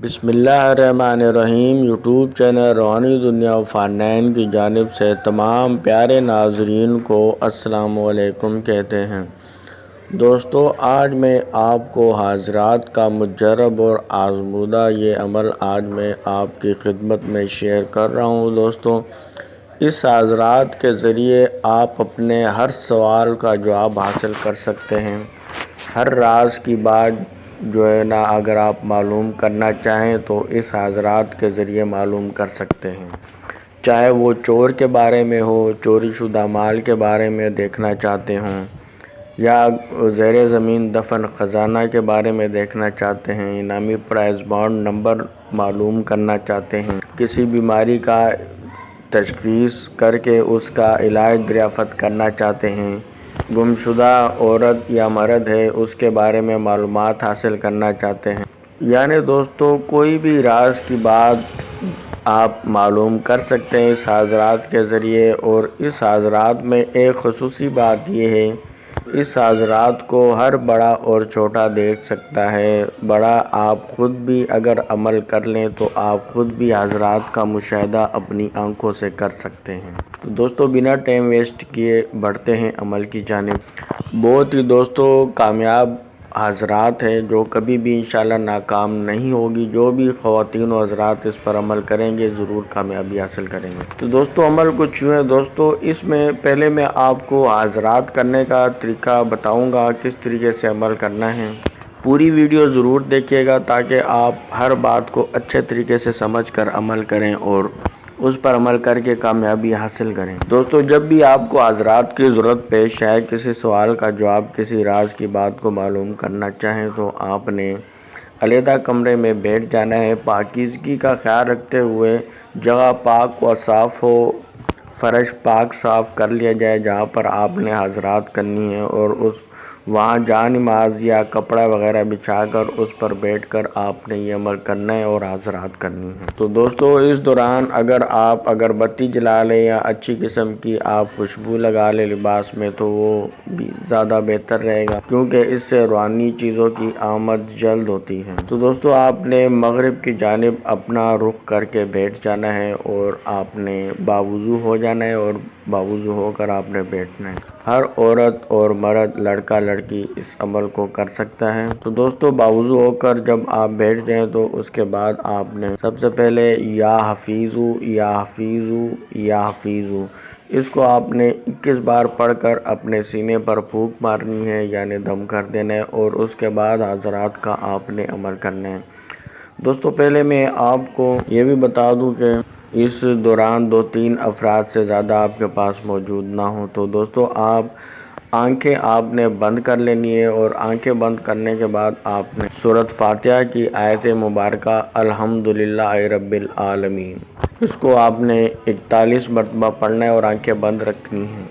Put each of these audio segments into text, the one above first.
بسم اللہ الرحمن الرحیم۔ یوٹیوب چینل روحانی دنیا فانین کی جانب سے تمام پیارے ناظرین کو السلام علیکم کہتے ہیں۔ دوستو، آج میں آپ کو حضرات کا مجرب اور آزمودہ یہ عمل آج میں آپ کی خدمت میں شیئر کر رہا ہوں۔ دوستو، اس حضرات کے ذریعے آپ اپنے ہر سوال کا جواب حاصل کر سکتے ہیں۔ ہر راز کی بات اگر آپ معلوم کرنا چاہیں تو اس حضرات کے ذریعے معلوم کر سکتے ہیں۔ چاہے وہ چور کے بارے میں ہو، چوری شدہ مال کے بارے میں دیکھنا چاہتے ہوں، یا زیر زمین دفن خزانہ کے بارے میں دیکھنا چاہتے ہیں، انعامی پرائز بانڈ نمبر معلوم کرنا چاہتے ہیں، کسی بیماری کا تشخیص کر کے اس کا علاج دریافت کرنا چاہتے ہیں، گمشدہ عورت یا مرد ہے اس کے بارے میں معلومات حاصل کرنا چاہتے ہیں، یعنی دوستو کوئی بھی راز کی بات آپ معلوم کر سکتے ہیں اس حضرات کے ذریعے۔ اور اس حضرات میں ایک خصوصی بات یہ ہے، اس حضرات کو ہر بڑا اور چھوٹا دیکھ سکتا ہے۔ بڑا آپ خود بھی اگر عمل کر لیں تو آپ خود بھی حضرات کا مشاہدہ اپنی آنکھوں سے کر سکتے ہیں۔ تو دوستو، بنا ٹائم ویسٹ کیے بڑھتے ہیں عمل کی جانب۔ بہت ہی دوستو کامیاب حضرات ہیں جو کبھی بھی انشاءاللہ ناکام نہیں ہوگی۔ جو بھی خواتین و حضرات اس پر عمل کریں گے ضرور کامیابی حاصل کریں گے۔ تو دوستو، عمل کچھ یوں ہے دوستو، اس میں پہلے میں آپ کو حضرات کرنے کا طریقہ بتاؤں گا، کس طریقے سے عمل کرنا ہے۔ پوری ویڈیو ضرور دیکھیے گا تاکہ آپ ہر بات کو اچھے طریقے سے سمجھ کر عمل کریں اور اس پر عمل کر کے کامیابی حاصل کریں۔ دوستو، جب بھی آپ کو حضرات کی ضرورت پیش آئے، کسی سوال کا جواب، کسی راز کی بات کو معلوم کرنا چاہیں تو آپ نے علیحدہ کمرے میں بیٹھ جانا ہے۔ پاکیزگی کا خیال رکھتے ہوئے جگہ پاک و صاف ہو، فرش پاک صاف کر لیا جائے جہاں پر آپ نے حضرات کرنی ہے، اور وہاں جا نماز یا کپڑا وغیرہ بچھا کر اس پر بیٹھ کر آپ نے یہ عمل کرنا ہے اور حضرات کرنی ہے۔ تو دوستو، اس دوران اگر آپ اگربتی جلا لیں یا اچھی قسم کی آپ خوشبو لگا لیں لباس میں تو وہ بھی زیادہ بہتر رہے گا، کیونکہ اس سے روحانی چیزوں کی آمد جلد ہوتی ہے۔ تو دوستو، آپ نے مغرب کی جانب اپنا رخ کر کے بیٹھ جانا ہے اور آپ نے باوضو ہو جانا ہے، اور باوضو ہو کر آپ نے بیٹھنا ہے۔ ہر عورت اور مرد، لڑکا لڑکی اس عمل کو کر سکتا ہے۔ تو دوستو، باوضو ہو کر جب آپ بیٹھ جائیں تو اس کے بعد آپ نے سب سے پہلے یا حفیظو یا حفیظو یا حفیظو اس کو آپ نے 21 بار پڑھ کر اپنے سینے پر پھونک مارنی ہے، یعنی دم کر دینا ہے، اور اس کے بعد حضرات کا آپ نے عمل کرنا ہے۔ دوستو، پہلے میں آپ کو یہ بھی بتا دوں کہ اس دوران 2-3 افراد سے زیادہ آپ کے پاس موجود نہ ہوں۔ تو دوستو، آنکھیں آپ نے بند کر لینی ہے، اور آنکھیں بند کرنے کے بعد آپ نے سورۃ فاتحہ کی آیت مبارکہ الحمدللہ رب العالمین اس کو آپ نے 41 مرتبہ پڑھنا ہے اور آنکھیں بند رکھنی ہیں۔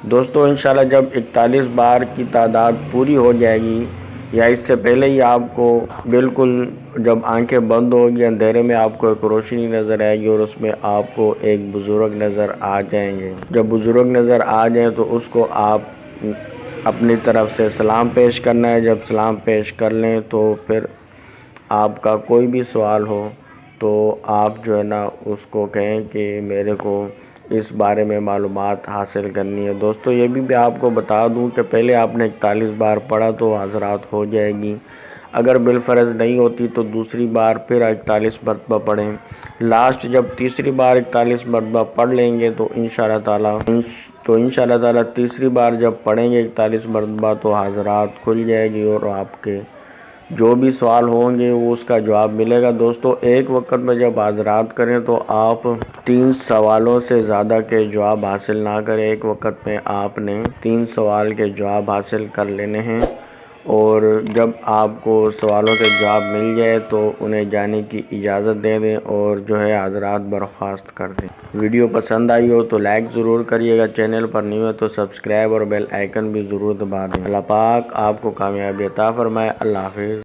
دوستو، انشاءاللہ جب 41 بار کی تعداد پوری ہو جائے گی، یا اس سے پہلے ہی آپ کو بالکل جب آنکھیں بند ہوگی، اندھیرے میں آپ کو ایک روشنی نظر آئے گی اور اس میں آپ کو ایک بزرگ نظر آ جائیں گے۔ جب بزرگ نظر آ جائیں تو اس کو آپ اپنی طرف سے سلام پیش کرنا ہے۔ جب سلام پیش کر لیں تو پھر آپ کا کوئی بھی سوال ہو تو آپ اس کو کہیں کہ میرے کو اس بارے میں معلومات حاصل کرنی ہے۔ دوستو، یہ بھی آپ کو بتا دوں کہ پہلے آپ نے 41 بار پڑھا تو حضرات ہو جائے گی۔ اگر بالفرض نہیں ہوتی تو دوسری بار پھر 41 مرتبہ پڑھیں۔ لاسٹ جب تیسری بار 41 مرتبہ پڑھ لیں گے تو انشاءاللہ تعالی تیسری بار جب پڑھیں گے 41 مرتبہ تو حضرات کھل جائے گی، اور آپ کے جو بھی سوال ہوں گے وہ اس کا جواب ملے گا۔ دوستو، ایک وقت میں جب حضرات کریں تو آپ 3 سوالوں سے زیادہ کے جواب حاصل نہ کریں۔ ایک وقت میں آپ نے 3 سوال کے جواب حاصل کر لینے ہیں، اور جب آپ کو سوالوں کے جواب مل جائے تو انہیں جانے کی اجازت دے دیں، اور حضرات برخاست کر دیں۔ ویڈیو پسند آئی ہو تو لائک ضرور کریے گا، چینل پر نیو ہے تو سبسکرائب اور بیل آئیکن بھی ضرور دبا دیں۔ اللہ پاک آپ کو کامیابی عطا فرمائے۔ اللہ حافظ۔